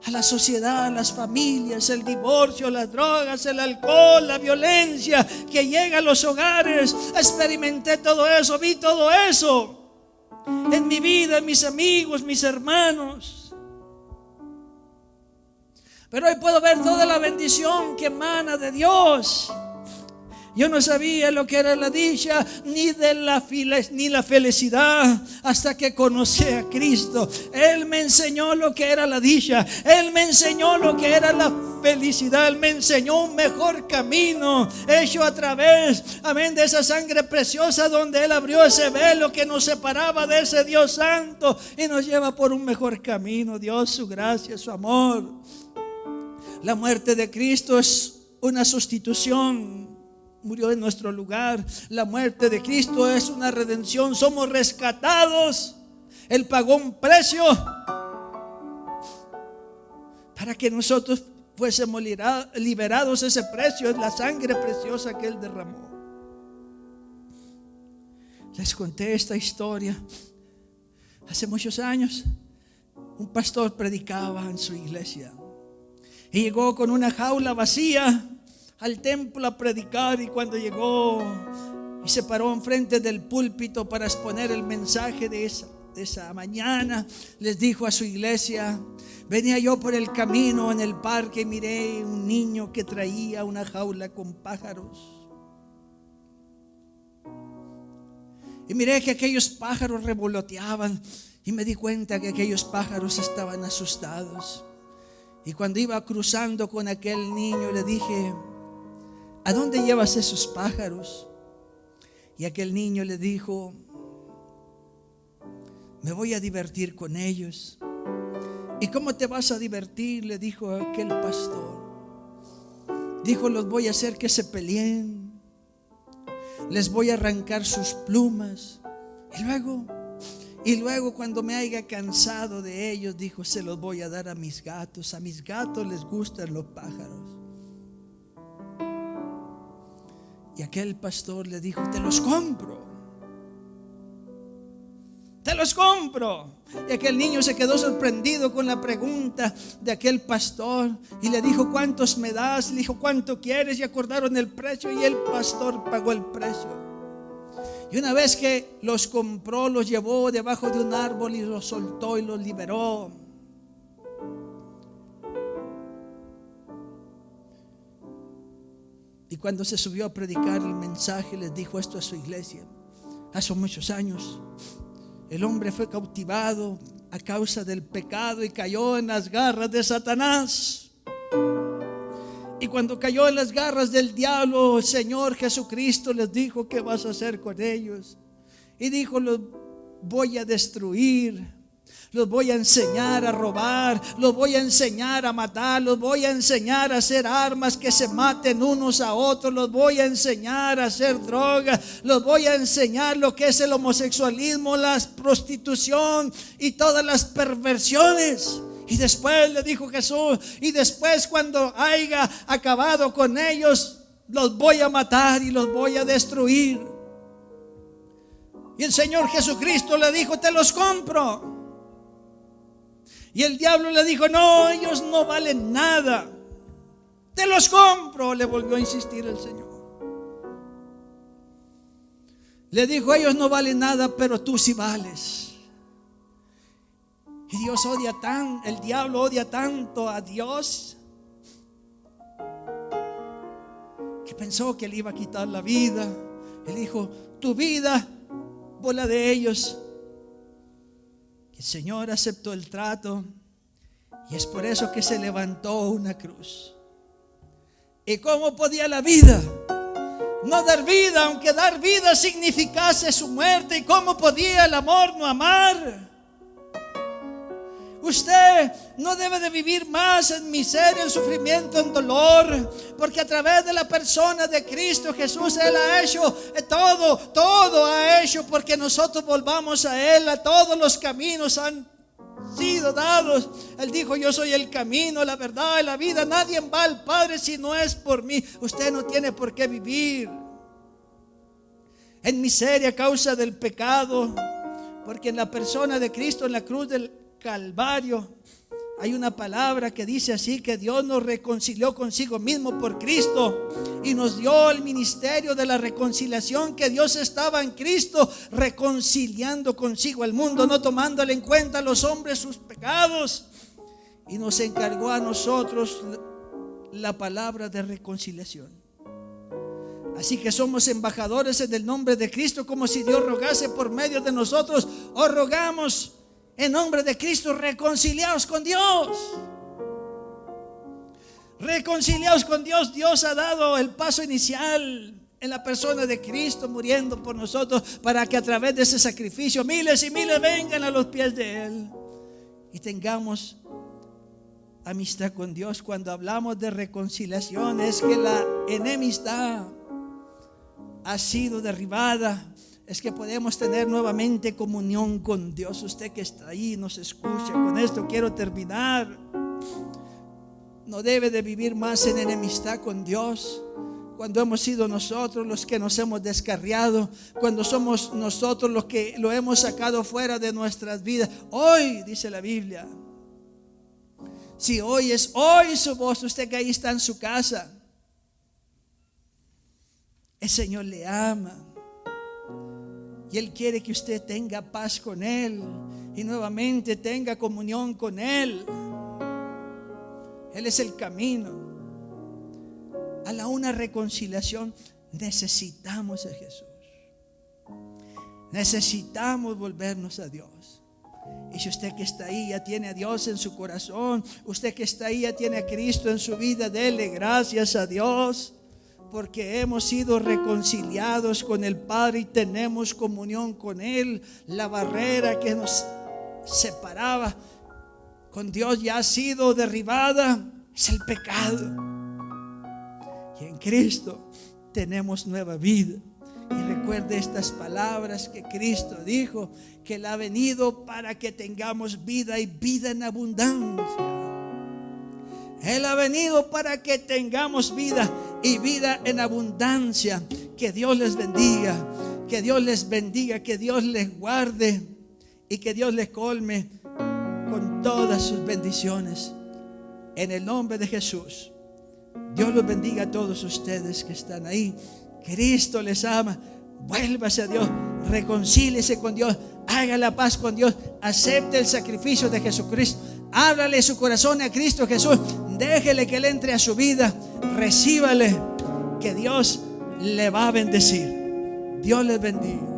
a la sociedad, a las familias, el divorcio, las drogas, el alcohol, la violencia que llega a los hogares. Experimenté todo eso, vi todo eso en mi vida, en mis amigos, mis hermanos. Pero hoy puedo ver toda la bendición que emana de Dios. Yo no sabía lo que era la dicha ni la felicidad hasta que conocí a Cristo. Él me enseñó lo que era la dicha. Él me enseñó lo que era la felicidad. Él me enseñó un mejor camino hecho a través, amén, de esa sangre preciosa, donde Él abrió ese velo que nos separaba de ese Dios santo y nos lleva por un mejor camino. Dios, su gracia, su amor. La muerte de Cristo es una sustitución. Murió en nuestro lugar. La muerte de Cristo es una redención. Somos rescatados. Él pagó un precio para que nosotros fuésemos liberados. Ese precio es la sangre preciosa que Él derramó. Les conté esta historia hace muchos años. Un pastor predicaba en su iglesia y llegó con una jaula vacía al templo a predicar, y cuando llegó y se paró enfrente del púlpito para exponer el mensaje de esa mañana, les dijo a su iglesia: venía yo por el camino en el parque y miré un niño que traía una jaula con pájaros, y miré que aquellos pájaros revoloteaban, y me di cuenta que aquellos pájaros estaban asustados. Y cuando iba cruzando con aquel niño, le dije: ¿a dónde llevas esos pájaros? Y aquel niño le dijo: me voy a divertir con ellos. ¿Y cómo te vas a divertir?, le dijo aquel pastor. Dijo: los voy a hacer que se peleen, les voy a arrancar sus plumas, y luego cuando me haya cansado de ellos, dijo, se los voy a dar a mis gatos. A mis gatos les gustan los pájaros. Y aquel pastor le dijo: te los compro, te los compro. Y aquel niño se quedó sorprendido con la pregunta de aquel pastor y le dijo: ¿cuántos me das? Le dijo: ¿cuánto quieres? Y acordaron el precio, y el pastor pagó el precio. Y una vez que los compró, los llevó debajo de un árbol y los soltó y los liberó. Y cuando se subió a predicar el mensaje, les dijo esto a su iglesia: hace muchos años el hombre fue cautivado a causa del pecado y cayó en las garras de Satanás. Y cuando cayó en las garras del diablo, el Señor Jesucristo les dijo: ¿qué vas a hacer con ellos? Y dijo: los voy a destruir, los voy a enseñar a robar, los voy a enseñar a matar, los voy a enseñar a hacer armas que se maten unos a otros, los voy a enseñar a hacer droga, los voy a enseñar lo que es el homosexualismo, la prostitución y todas las perversiones. Y después le dijo Jesús: y después, cuando haya acabado con ellos, los voy a matar y los voy a destruir. Y el Señor Jesucristo le dijo: te los compro. Y el diablo le dijo: no, ellos no valen nada. Te los compro, le volvió a insistir el Señor. Le dijo: ellos no valen nada, pero tú sí vales. Y el diablo odia tanto a Dios, que pensó que le iba a quitar la vida. Él dijo: tu vida por la de ellos. El Señor aceptó el trato, y es por eso que se levantó una cruz. ¿Y cómo podía la vida no dar vida, aunque dar vida significase su muerte? ¿Y cómo podía el amor no amar? Usted no debe de vivir más en miseria, en sufrimiento, en dolor, porque a través de la persona de Cristo Jesús, Él ha hecho todo ha hecho porque nosotros volvamos a Él. A todos los caminos han sido dados. Él dijo: yo soy el camino, la verdad y la vida. Nadie va al Padre si no es por mí. Usted no tiene por qué vivir en miseria a causa del pecado, porque en la persona de Cristo, en la cruz del Calvario, Hay una palabra que dice así, que Dios nos reconcilió consigo mismo por Cristo y nos dio el ministerio de la reconciliación, que Dios estaba en Cristo reconciliando consigo al mundo, no tomándole en cuenta a los hombres sus pecados, y nos encargó a nosotros la palabra de reconciliación. Así que somos embajadores en el nombre de Cristo, como si Dios rogase por medio de nosotros. Os rogamos en nombre de Cristo, reconciliaos con Dios. Reconciliaos con Dios. Dios ha dado el paso inicial en la persona de Cristo, muriendo por nosotros, para que a través de ese sacrificio miles y miles vengan a los pies de Él y tengamos amistad con Dios. Cuando hablamos de reconciliación, es que la enemistad ha sido derribada, es que podemos tener nuevamente comunión con Dios. Usted que está ahí, nos escucha. Con esto quiero terminar. No debe de vivir más en enemistad con Dios. Cuando hemos sido nosotros los que nos hemos descarriado, cuando somos nosotros los que lo hemos sacado fuera de nuestras vidas. Hoy, dice la Biblia, si hoy su voz, usted que ahí está en su casa, el Señor le ama y Él quiere que usted tenga paz con Él y nuevamente tenga comunión con Él. Él es el camino a una reconciliación. Necesitamos a Jesús, necesitamos volvernos a Dios. Y si usted que está ahí ya tiene a Dios en su corazón, usted que está ahí ya tiene a Cristo en su vida, dele gracias a Dios, porque hemos sido reconciliados con el Padre y tenemos comunión con Él. La barrera que nos separaba con Dios ya ha sido derribada. Es el pecado. Y en Cristo tenemos nueva vida. Y recuerde estas palabras que Cristo dijo, que Él ha venido para que tengamos vida y vida en abundancia. Él ha venido para que tengamos vida y vida en abundancia. Que Dios les bendiga, que Dios les bendiga, que Dios les guarde y que Dios les colme con todas sus bendiciones. En el nombre de Jesús, Dios los bendiga a todos ustedes que están ahí. Cristo les ama. Vuélvase a Dios, reconcíliese con Dios, haga la paz con Dios, acepte el sacrificio de Jesucristo, ábrale su corazón a Cristo Jesús, déjele que Él entre a su vida, recíbale, que Dios le va a bendecir. Dios les bendiga.